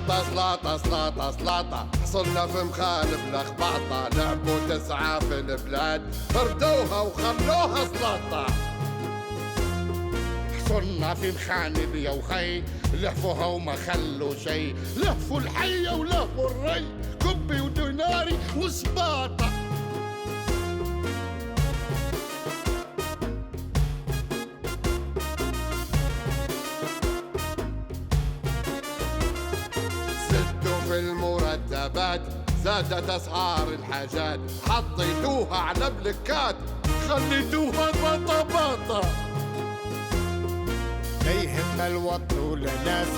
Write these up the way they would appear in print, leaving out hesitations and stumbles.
سلاطة حصلنا في مخالب لخباطة، لعبوا 9 في البلاد فردوها وخلوها سلاطة. حصلنا في مخانب يا وخي لهفوها وما خلوا شي، لهفوا الحية ولهفوا الري، كبي وديناري وسباطة. في المرتبات زادت أسعار الحاجات، حطيتوها على بلكات خليتوها بطباطة. لا يهم الوط ولا ناس،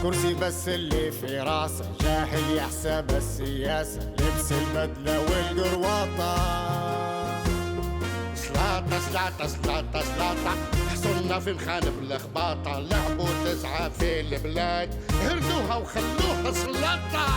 كرسي بس اللي في راسه، جاهل يحسب السياسة، لبس البدلة والقرواطة. سلاطة حصلنا في مخانب الخباطة، لعبوا 9 في البلاد هردوها وخلوها سلاطة.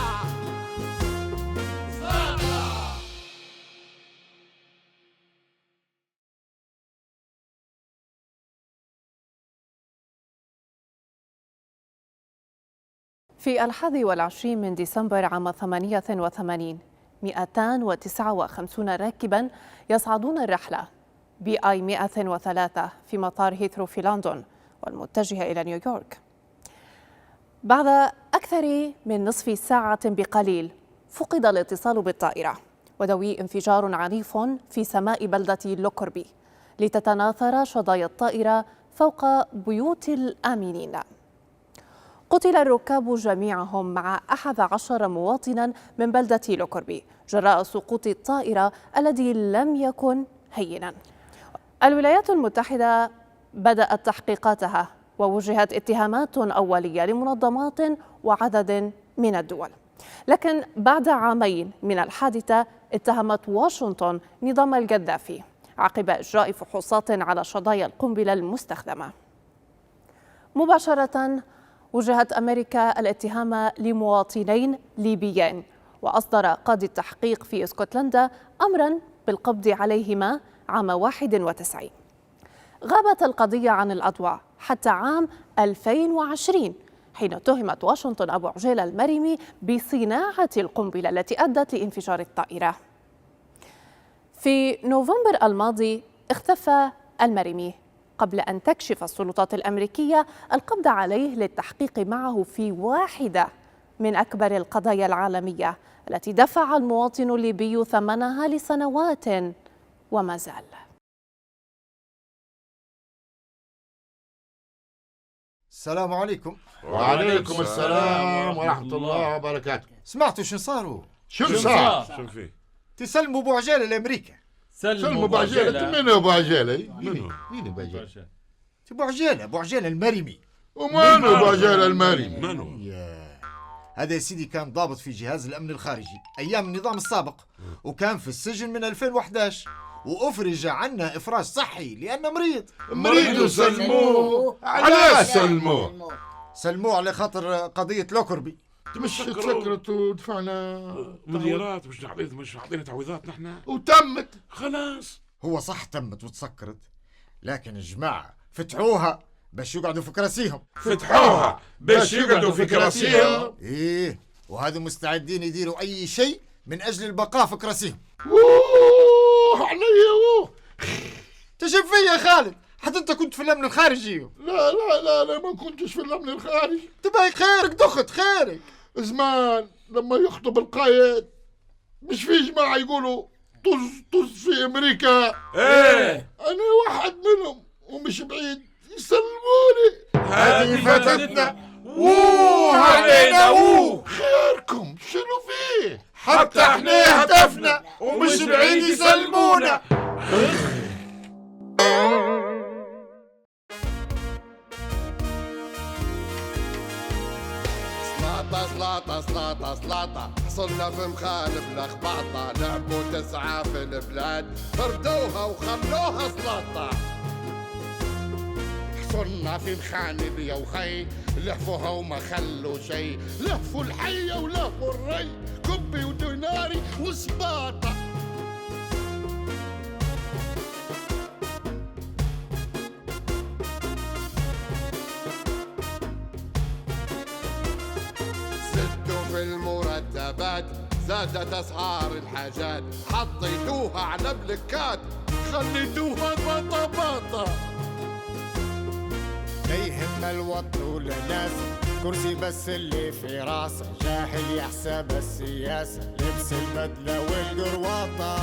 في 21 من ديسمبر عام 88 259 راكباً يصعدون الرحلة BI 103 في مطار هيثرو في لندن والمتجهة إلى نيويورك. بعد أكثر من نصف ساعة بقليل فقد الاتصال بالطائرة، ودوي انفجار عنيف في سماء بلدة لوكربي لتتناثر شظايا الطائرة فوق بيوت الآمنين. قتل الركاب جميعهم مع 11 مواطنا من بلدة لوكربي جراء سقوط الطائرة الذي لم يكن هينا. الولايات المتحدة بدأت تحقيقاتها ووجهت اتهامات أولية لمنظمات وعدد من الدول، لكن بعد عامين من الحادثة اتهمت واشنطن نظام القذافي عقب إجراء فحوصات على شظايا القنبلة المستخدمة. مباشرة وجهت أمريكا الاتهام لمواطنين ليبيين، وأصدر قاضي التحقيق في اسكتلندا أمرا بالقبض عليهما عام 91. غابت القضية عن الأضواء حتى عام 2020 حين تهمت واشنطن أبو عجيلة المريمي بصناعة القنبلة التي أدت لانفجار الطائرة. في نوفمبر الماضي اختفى المريمي قبل أن تكشف السلطات الأمريكية القبض عليه للتحقيق معه في واحدة من أكبر القضايا العالمية التي دفع المواطن الليبي ثمنها لسنوات وما زال. السلام عليكم. وعليكم السلام ورحمة الله وبركاته. سمعتوا شو صاروا؟ شو صار؟ شو فيه؟ تسلموا ابو عجاله لامريكا. سلموا ابو عجاله. من ابو عجاله؟ مين ابو عجاله؟ ابو عجاله المريمي. ومن ابو عجاله المريمي؟ منو؟ هذا يا سيدي كان ضابط في جهاز الامن الخارجي ايام النظام السابق، وكان في السجن من 2011، وافرج عنا افراج صحي لانه مريض. وسلموه. علاش سلموه؟ سلموه على خاطر قضيه لوكربي. مش تسكرت ودفعنا مليارات، مش حاطين تعويضات نحن، وتمت خلاص. هو صح تمت وتسكرت، لكن الجماعه فتحوها باش يقعدوا في كراسيهم. فتحوها باش يقعدوا في كراسيهم. ايه، وهذا مستعدين يديروا اي شيء من اجل البقاء في كراسيهم. اوه علي. تشوف فيا خالد، حتى انت كنت في الامن الخارجي. لا ما كنتش في الامن الخارجي. تبقى خيرك دخت خيرك. زمان لما يخطب القائد مش في جماعة يقولوا طز في امريكا. ايه، انا واحد منهم ومش بعيد يسلموني. هذه فاتتنا. اوه علينا. خيركم شنو فيه؟ حتى احنا هدفنا ومش بعيد يسلمونا. سلاطة حصلنا في مخالب لخباطة، لعبوا 9 في البلاد فردوها وخلوها سلاطة. حصلنا في مخانب يا وخي لهفوها وما خلوا شي، لهفوا الحية ولهفوا الري، كبي وديناري وسباطة. زادت أسعار الحاجات، حطيتوها على بلكات، خليتوها بطباطة. لا يهم الوطن ولا ناس، كرسي بس اللي في راسه، جاهل يحسب السياسة، لبس البدلة والقرواطة.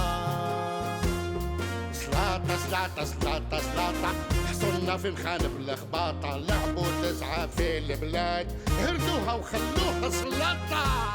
سلاطة سلاطة سلاطة سلاطة، حصلنا في مخانب الخباطة، لعبوا تسعة في البلاد، هردوها وخلوها سلاطة.